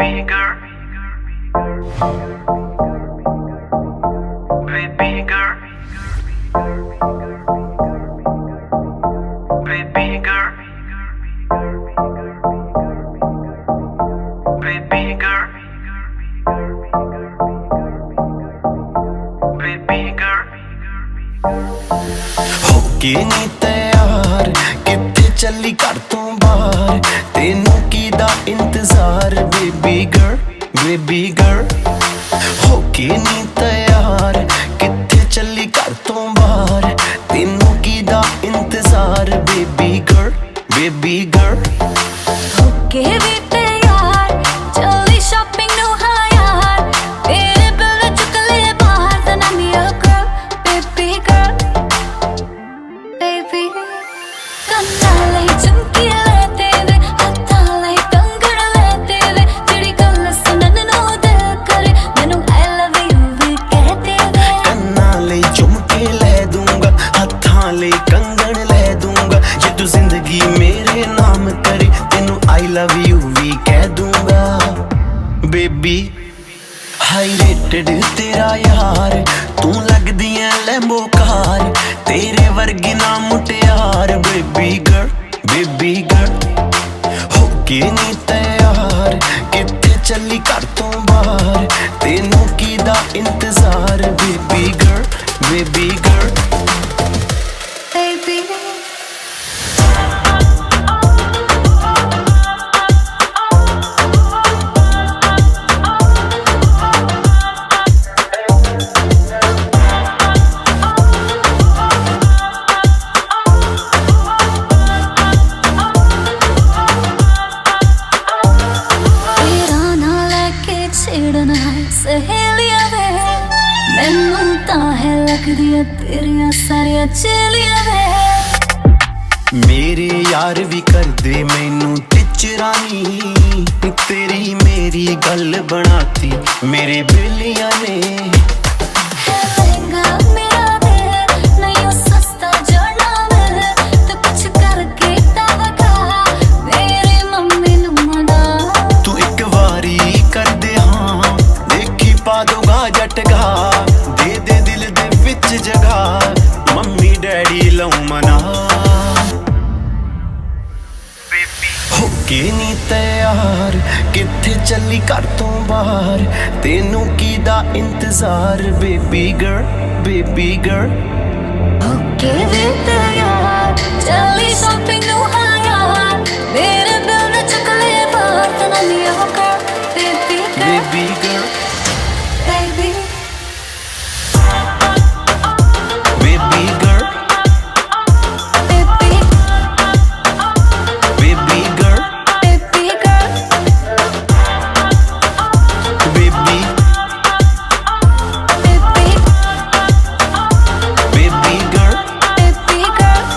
baby girl, baby girl, baby girl, baby girl, baby girl. होके नी तैयार कित्थे चली घर तो बाहर तेनू कीदा इंतजार बेबी गर्ल बेबी गर्ल होके नी तैयार कित्थे चली घर तो बाहर तेनू कीदा इंतजार बेबी गर्ल बेबी गर्ल होके भी तैयार चली शॉपिंग नु हाँ यार तेरे बिल चुक ले बाहर then I'm your girl baby girl baby ਕੰਨਾਂ ਲਈ ਝੁਮਕੀ ਲੈ ਤੇਰੇ ਹੱਥਾਂ ਲਈ ਕੰਗਣ ਲੈ ਤੇਰੇ ਜਿਹੜੀ ਗੱਲ ਸੁਣਨ ਨੂੰ ਦਿਲ ਕਰੇ ਮੈਨੂੰ I love you ਵੀ ਕਹਿ ਤੇਰੇ ਕੰਨਾਂ ਲਈ ਝੁਮਕੇ ਲੈ ਦੂੰਗਾ ਹੱਥਾਂ ਲਈ ਕੰਗਣ ਲੈ ਦੂੰਗਾ ਜੇ ਤੂੰ ਜ਼ਿੰਦਗੀ ਮੇਰੇ ਨਾਮ ਕਰੇ ਤੈਨੂੰ I love you ਵੀ ਕਹਿ ਦੂੰਗਾ ਬੇਬੀ ਹਾਈ ਰੇਟਡ ਤੇਰਾ ਯਾਰ ਤੂੰ ਲੱਗਦੀ ਐ ਲੈਂਬੋ ਕਾਰ ਤੇਰੇ ਵਰਗੀ ਨਾ ਮੁਟਿਆਰ ਬੇਬੀ ਗਰਲ ਹੋਕੇ ਨੀ ਤੈयार ਕਿੱਥੇ ਚੱਲੀ ਘਰ ਤੋਂ ਬਾਹਰ ਤੈਨੂੰ ਕੀਦਾ ਇੰਤਜ਼ਾਰ ਬੇਬੀ ਗਰਲ baby ਛੇੜਨਾ ਸਹੇਲੀਆਂ ਵੇ ਮੈਨੂੰ ਤਾਂ ਹੈ ਲੱਗਦੀਆਂ ਤੇਰੀਆਂ ਸਾਰੀਆਂ ਚੇਲੀਆਂ ਵੇ ਮੇਰੇ ਯਾਰ ਵੀ ਕਰਦੇ ਮੈਨੂੰ ਟਿਚਰਾਨੀ ਤੇਰੀ ਮੇਰੀ ਗੱਲ ਬਣਾਤੀ ਮੇਰੇ ਬੇਲੀਆਂ ਨੇ ਲਹਿੰਗਾ ਮੇਰਾ ਦੇ ਨਹੀਂ ਉਹ ਸਸਤਾ ਜੜਨਾ ਵੇ ਤੂੰ ਕੁਛ ਕਰਕੇ ਤਾਂ ਵਖਾ ਮੇਰੀ ਮੰਮੀ ਨੂੰ ਮਨਾ ਤੂੰ ਇੱਕ ਵਾਰੀ ਕਰਦੇ ਹਾਂ ਦੇਖੀ ਪਾ ਦੋਗਾ ਜਟਗਾ ਦੇ ਦੇ ਦਿਲ ਦੇ ਵਿੱਚ ਜਗਾ ਮੰਮੀ ਡੈਡੀ ਲਉ ਮਨਾ ਹੋਕੇ ਨੀ ਤੈयार ਕਿੱਥੇ ਚੱਲੀ ਘਰ ਤੋਂ ਬਾਹਰ ਤੈਨੂੰ ਕੀਦਾ ਇੰਤਜ਼ਾਰ ਬੇਬੀ ਗਰਲ ਹੋਕੇ ਵੀ ਤੈयार ਚੱਲੀ ਸ਼ਾਪਿੰਗ ਨੂੰ ਹਾਂ ਯਾਰ ਮੇਰੇ ਬਿਲ ਨੇ ਚੁੱਕ ਲੈ ਬਾਹਰ ਤਾਂ I'm your girl baby girl baby girl baby baby girl baby baby girl baby girl baby baby baby girl baby girl